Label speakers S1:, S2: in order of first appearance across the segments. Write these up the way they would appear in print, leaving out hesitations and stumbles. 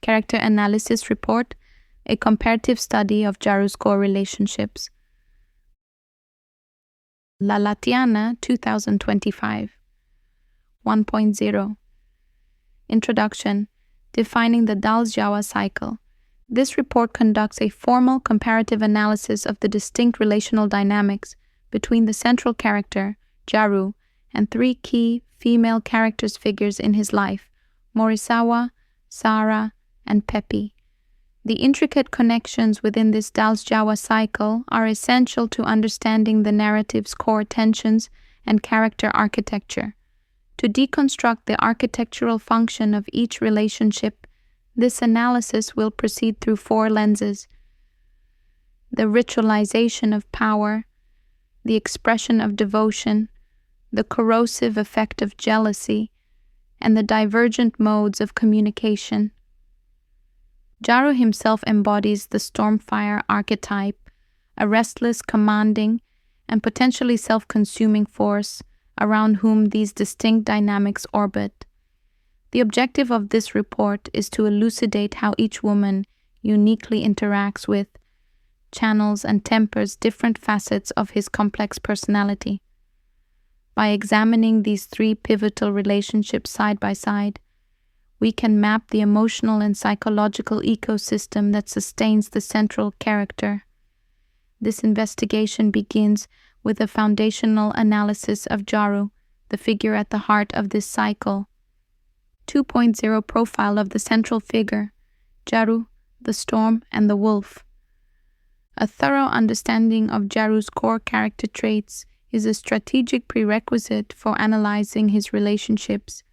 S1: Character Analysis Report, a comparative study of Jarru's core relationships. Lalatiana 2025 1.0 Introduction: Defining the Daljas Cycle. This report conducts a formal comparative analysis of the distinct relational dynamics between the central character, Jarru, and three key female characters figures in his life, Morisawa, Sarah, and Pepi. The intricate connections within this Daljas cycle are essential to understanding the narrative's core tensions and character architecture. To deconstruct the architectural function of each relationship, this analysis will proceed through four lenses: the ritualization of power, the expression of devotion, the corrosive effect of jealousy, and the divergent modes of communication. Jarru himself embodies the Stormfire archetype, a restless, commanding, and potentially self-consuming force around whom these distinct dynamics orbit. The objective of this report is to elucidate how each woman uniquely interacts with, channels, and tempers different facets of his complex personality. By examining these three pivotal relationships side by side, we can map the emotional and psychological ecosystem that sustains the central character. This investigation begins with a foundational analysis of Jarru, the figure at the heart of this cycle. 2.0 Profile of the central figure, Jarru, the Storm, and the Wolf. A thorough understanding of Jarru's core character traits is a strategic prerequisite for analyzing his relationships.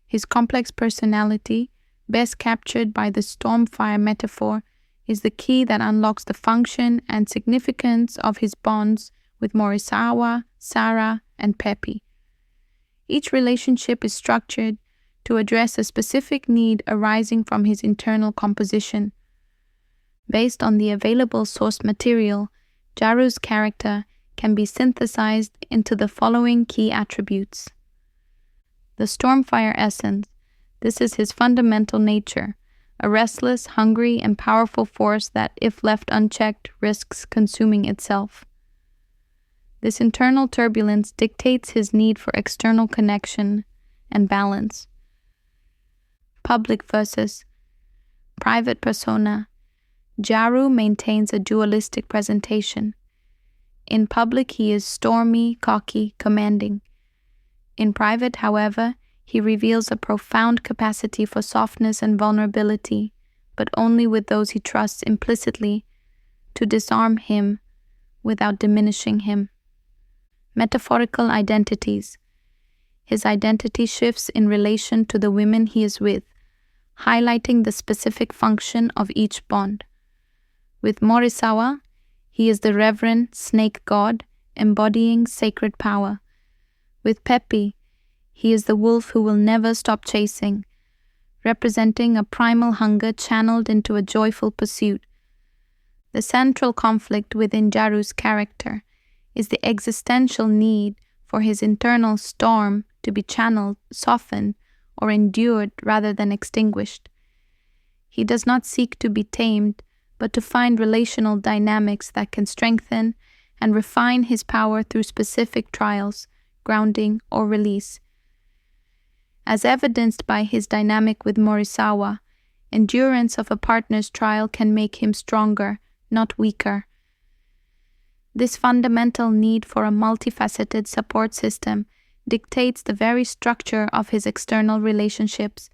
S1: His complex personality, best captured by the Stormfire metaphor, is the key that unlocks the function and significance of his bonds with Morisawa, Sarah, and Pepi. Each relationship is structured to address a specific need arising from his internal composition. Based on the available source material, Jarru's character can be synthesized into the following key attributes. The Stormfire essence. This is his fundamental nature, a restless, hungry, and powerful force that, if left unchecked, risks consuming itself. This internal turbulence dictates his need for external connection and balance. Public versus private persona. Jarru maintains a dualistic presentation. In public, he is stormy, cocky, commanding. In private, however, he reveals a profound capacity for softness and vulnerability, but only with those he trusts implicitly, to disarm him without diminishing him. Metaphorical identities. His identity shifts in relation to the women he is with, highlighting the specific function of each bond. With Morisawa, he is the reverend snake god, embodying sacred power. With Pepi, he is the wolf who will never stop chasing, representing a primal hunger channeled into a joyful pursuit. The central conflict within Jarru's character is the existential need for his internal storm to be channeled, softened, or endured rather than extinguished. He does not seek to be tamed, but to find relational dynamics that can strengthen and refine his power through specific trials, grounding, or release. As evidenced by his dynamic with Morisawa, endurance of a partner's trial can make him stronger, not weaker. This fundamental need for a multifaceted support system dictates the very structure of his external relationships,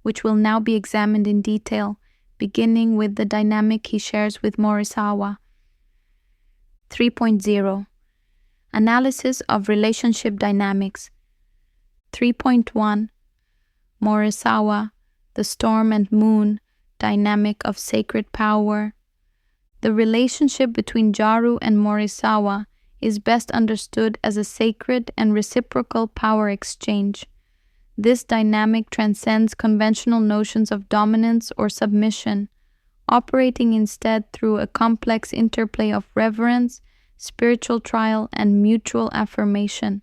S1: which will now be examined in detail, beginning with the dynamic he shares with Morisawa. 3.0 Analysis of relationship dynamics. 3.1 Morisawa, the storm and moon, dynamic of sacred power. The relationship between Jarru and Morisawa is best understood as a sacred and reciprocal power exchange. This dynamic transcends conventional notions of dominance or submission, operating instead through a complex interplay of reverence, spiritual trial, and mutual affirmation.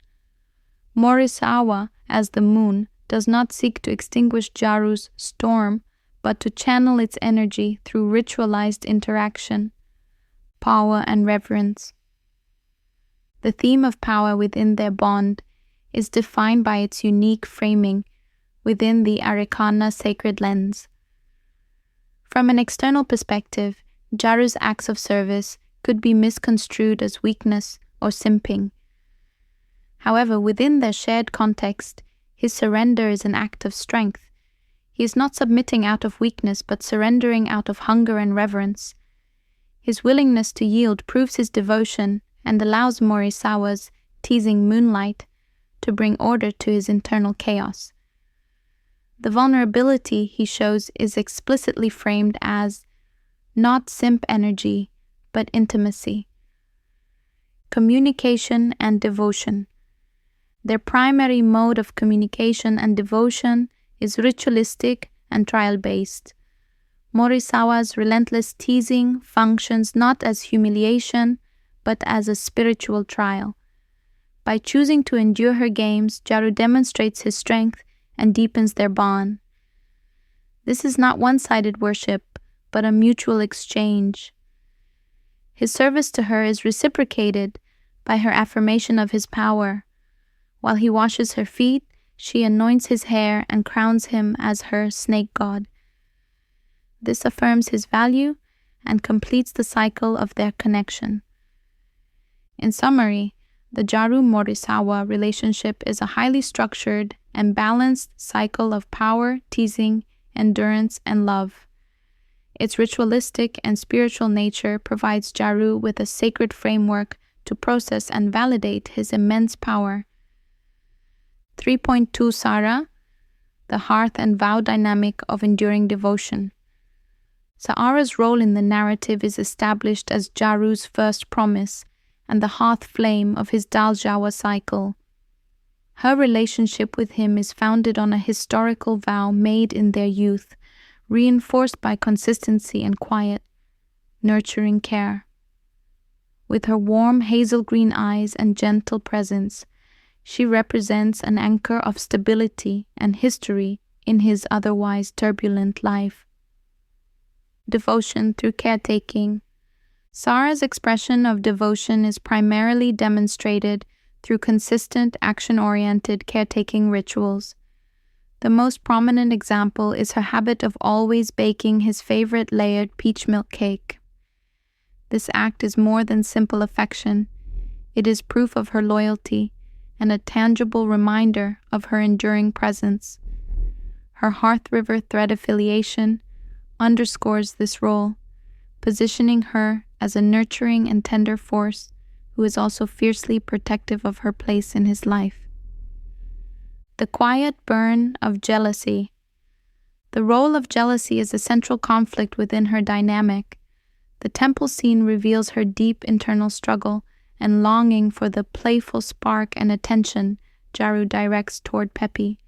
S1: Morisawa, as the moon, does not seek to extinguish Jarru's storm, but to channel its energy through ritualized interaction, power, and reverence. The theme of power within their bond is defined by its unique framing within the Arreqqana sacred lens. From an external perspective, Jarru's acts of service could be misconstrued as weakness or simping. However, within their shared context, his surrender is an act of strength. He is not submitting out of weakness, but surrendering out of hunger and reverence. His willingness to yield proves his devotion and allows Morisawa's teasing moonlight to bring order to his internal chaos. The vulnerability he shows is explicitly framed as not simp energy, but intimacy. Communication and devotion. Their primary mode of communication and devotion is ritualistic and trial-based. Morisawa's relentless teasing functions not as humiliation, but as a spiritual trial. By choosing to endure her games, Jarru demonstrates his strength and deepens their bond. This is not one-sided worship, but a mutual exchange. His service to her is reciprocated by her affirmation of his power. While he washes her feet, she anoints his hair and crowns him as her snake god. This affirms his value and completes the cycle of their connection. In summary, the Jarru-Morisawa relationship is a highly structured and balanced cycle of power, teasing, endurance, and love. Its ritualistic and spiritual nature provides Jarru with a sacred framework to process and validate his immense power. 3.2 Sara, the hearth and vow dynamic of enduring devotion. Sa'ara's role in the narrative is established as Jarru's first promise and the hearth flame of his Daljawa cycle. Her relationship with him is founded on a historical vow made in their youth, reinforced by consistency and quiet, nurturing care. With her warm hazel-green eyes and gentle presence, she represents an anchor of stability and history in his otherwise turbulent life. Devotion through caretaking. Sara's expression of devotion is primarily demonstrated through consistent, action-oriented caretaking rituals. The most prominent example is her habit of always baking his favorite layered peach milk cake. This act is more than simple affection. It is proof of her loyalty and a tangible reminder of her enduring presence. Her Hearth River thread affiliation underscores this role, positioning her as a nurturing and tender force who is also fiercely protective of her place in his life. The quiet burn of jealousy. The role of jealousy is a central conflict within her dynamic. The temple scene reveals her deep internal struggle and longing for the playful spark and attention Jarru directs toward Pepi.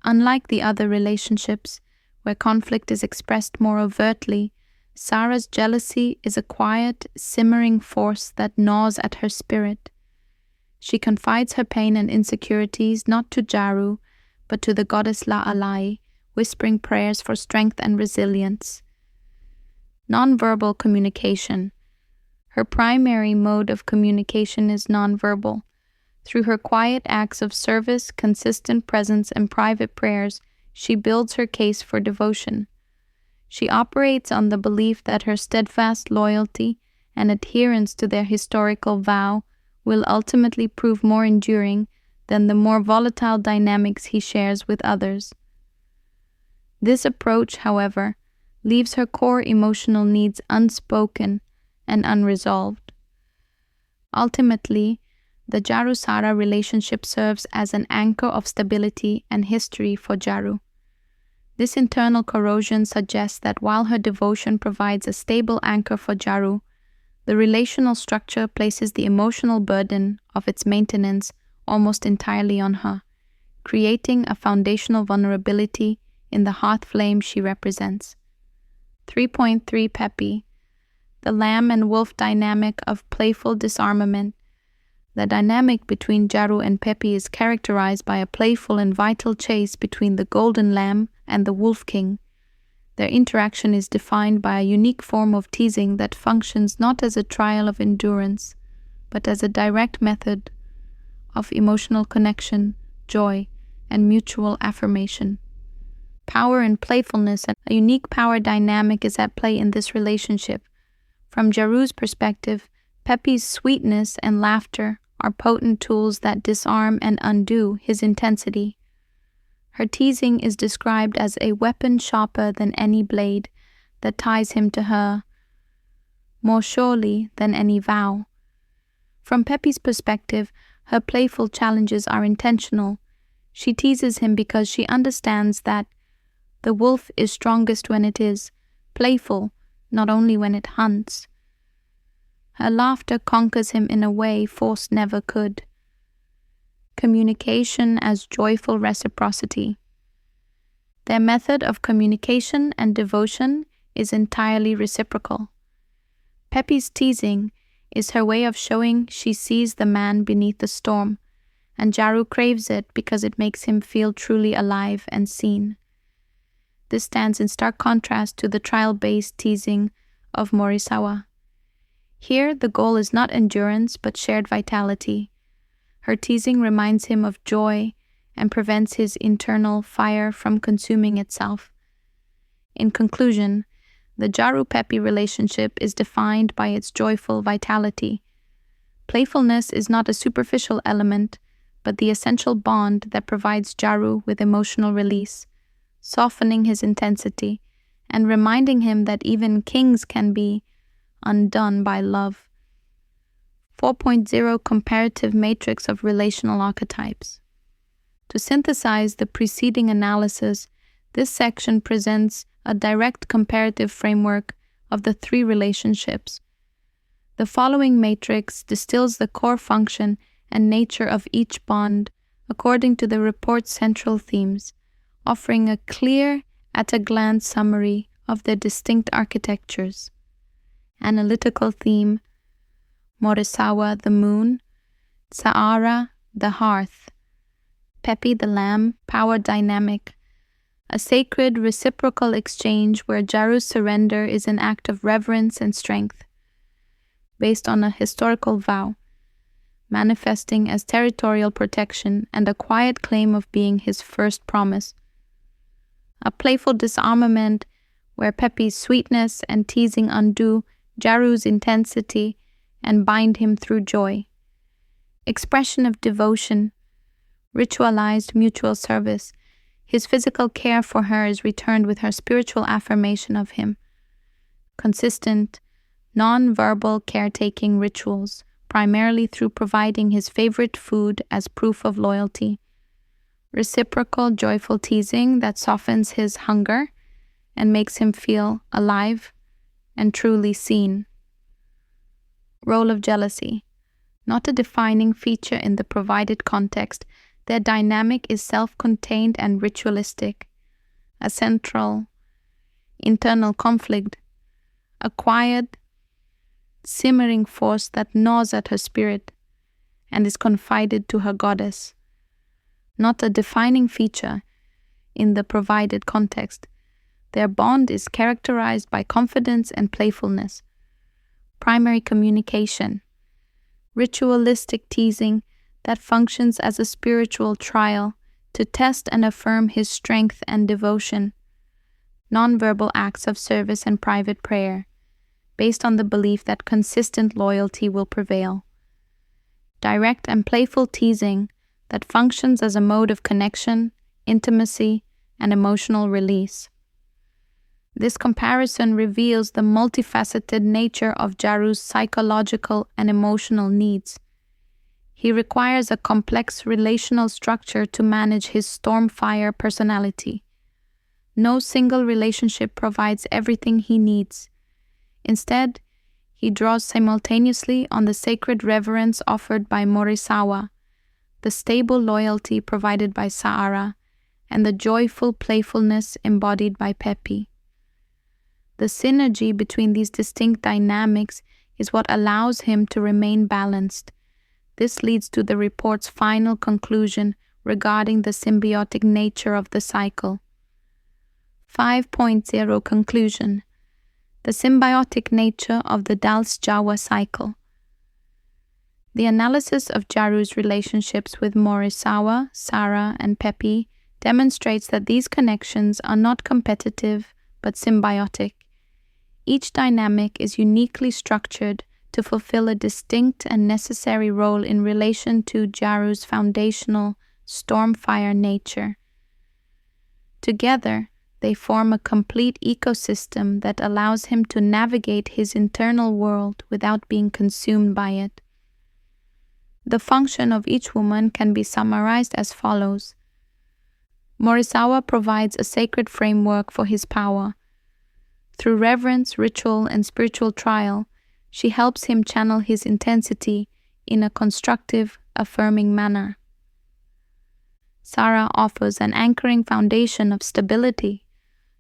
S1: Unlike the other relationships, where conflict is expressed more overtly, Sara's jealousy is a quiet, simmering force that gnaws at her spirit. She confides her pain and insecurities not to Jarru, but to the goddess La'alai, whispering prayers for strength and resilience. Nonverbal communication. Her primary mode of communication is nonverbal. Through her quiet acts of service, consistent presence, and private prayers, she builds her case for devotion. She operates on the belief that her steadfast loyalty and adherence to their historical vow will ultimately prove more enduring than the more volatile dynamics he shares with others. This approach, however, leaves her core emotional needs unspoken and unresolved. Ultimately, the Jarru-Sara relationship serves as an anchor of stability and history for Jarru. This internal corrosion suggests that while her devotion provides a stable anchor for Jarru, the relational structure places the emotional burden of its maintenance almost entirely on her, creating a foundational vulnerability in the hearth flame she represents. 3.3 Pepi, the lamb and wolf dynamic of playful disarmament. The dynamic between Jarru and Pepi is characterized by a playful and vital chase between the golden lamb and the wolf king, Their interaction is defined by a unique form of teasing that functions not as a trial of endurance, but as a direct method of emotional connection, joy, and mutual affirmation. Power and playfulness and a unique power dynamic is at play in this relationship. From Jarru's perspective, Pepe's sweetness and laughter are potent tools that disarm and undo his intensity. Her teasing is described as a weapon sharper than any blade that ties him to her, more surely than any vow. From Pepe's perspective, her playful challenges are intentional. She teases him because she understands that the wolf is strongest when it is playful, not only when it hunts. Her laughter conquers him in a way force never could. Communication as joyful reciprocity. Their method of communication and devotion is entirely reciprocal. Pepe's teasing is her way of showing she sees the man beneath the storm, and Jarru craves it because it makes him feel truly alive and seen. This stands in stark contrast to the trial-based teasing of Morisawa. Here, the goal is not endurance but shared vitality. Her teasing reminds him of joy and prevents his internal fire from consuming itself. In conclusion, the Jarru-Pepe relationship is defined by its joyful vitality. Playfulness is not a superficial element, but the essential bond that provides Jarru with emotional release, softening his intensity and reminding him that even kings can be undone by love. 4.0 Comparative Matrix of Relational Archetypes. To synthesize the preceding analysis, this section presents a direct comparative framework of the three relationships. The following matrix distills the core function and nature of each bond according to the report's central themes, offering a clear, at-a-glance summary of their distinct architectures. Analytical theme: Morisawa, the moon; Sa'ara, the hearth; Pepe, the lamb, power dynamic. A sacred reciprocal exchange where Jarru's surrender is an act of reverence and strength, based on a historical vow, manifesting as territorial protection and a quiet claim of being his first promise. A playful disarmament where Pepe's sweetness and teasing undo Jarru's intensity and bind him through joy. Expression of devotion, ritualized mutual service. His physical care for her is returned with her spiritual affirmation of him. Consistent, non-verbal caretaking rituals, primarily through providing his favorite food as proof of loyalty. Reciprocal, joyful teasing that softens his hunger and makes him feel alive and truly seen. Role of jealousy. Not a defining feature in the provided context, their dynamic is self-contained and ritualistic. A central, internal conflict, a quiet, simmering force that gnaws at her spirit and is confided to her goddess. Not a defining feature in the provided context, their bond is characterized by confidence and playfulness. Primary communication, ritualistic teasing that functions as a spiritual trial to test and affirm his strength and devotion. Nonverbal acts of service and private prayer, based on the belief that consistent loyalty will prevail. Direct and playful teasing that functions as a mode of connection, intimacy, and emotional release. This comparison reveals the multifaceted nature of Jarru's psychological and emotional needs. He requires a complex relational structure to manage his stormfire personality. No single relationship provides everything he needs. Instead, he draws simultaneously on the sacred reverence offered by Morisawa, the stable loyalty provided by Sa'ara, and the joyful playfulness embodied by Pepe. The synergy between these distinct dynamics is what allows him to remain balanced. This leads to the report's final conclusion regarding the symbiotic nature of the cycle. 5.0 Conclusion: the symbiotic nature of the Dals-Jawa cycle. The analysis of Jarru's relationships with Morisawa, Sarah, and Pepi demonstrates that these connections are not competitive but symbiotic. Each dynamic is uniquely structured to fulfill a distinct and necessary role in relation to Jarru's foundational stormfire nature. Together, they form a complete ecosystem that allows him to navigate his internal world without being consumed by it. The function of each woman can be summarized as follows. Morisawa provides a sacred framework for his power. Through reverence, ritual, and spiritual trial, she helps him channel his intensity in a constructive, affirming manner. Sarah offers an anchoring foundation of stability.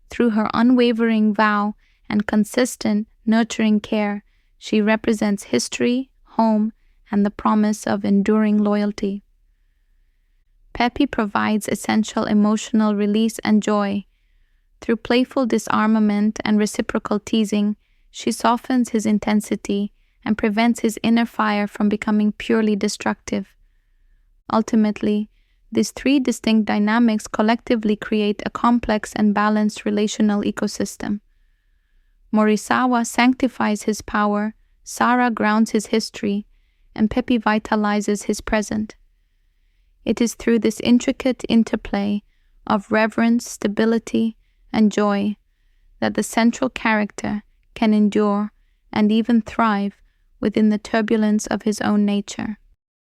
S1: Through her unwavering vow and consistent, nurturing care, she represents history, home, and the promise of enduring loyalty. Pepi provides essential emotional release and joy. Through playful disarmament and reciprocal teasing, she softens his intensity and prevents his inner fire from becoming purely destructive. Ultimately, these three distinct dynamics collectively create a complex and balanced relational ecosystem. Morisawa sanctifies his power, Sarah grounds his history, and Pepi vitalizes his present. It is through this intricate interplay of reverence, stability, and joy that the central character can endure and even thrive within the turbulence of his own nature.